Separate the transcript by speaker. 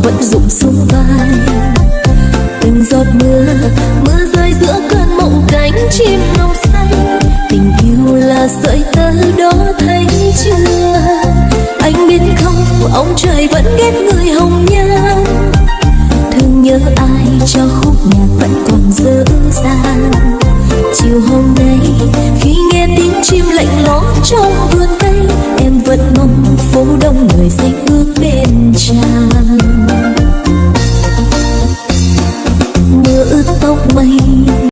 Speaker 1: vẫn rụng xuống vai. Từng giọt mưa, mưa rơi giữa cơn mộng cánh chim nồng xanh. Tình yêu là sợi tơ đó thấy chưa? Anh biết không, ông trời vẫn ghét người hồng nhan. Thương nhớ ai cho khúc nhạc vẫn còn dở dang. Chiều hôm nay khi nghe tiếng chim lạnh lót trong vườn cây, em vẫn mong phố đông người xanh bước bên tràn. Mưa ướt tóc mây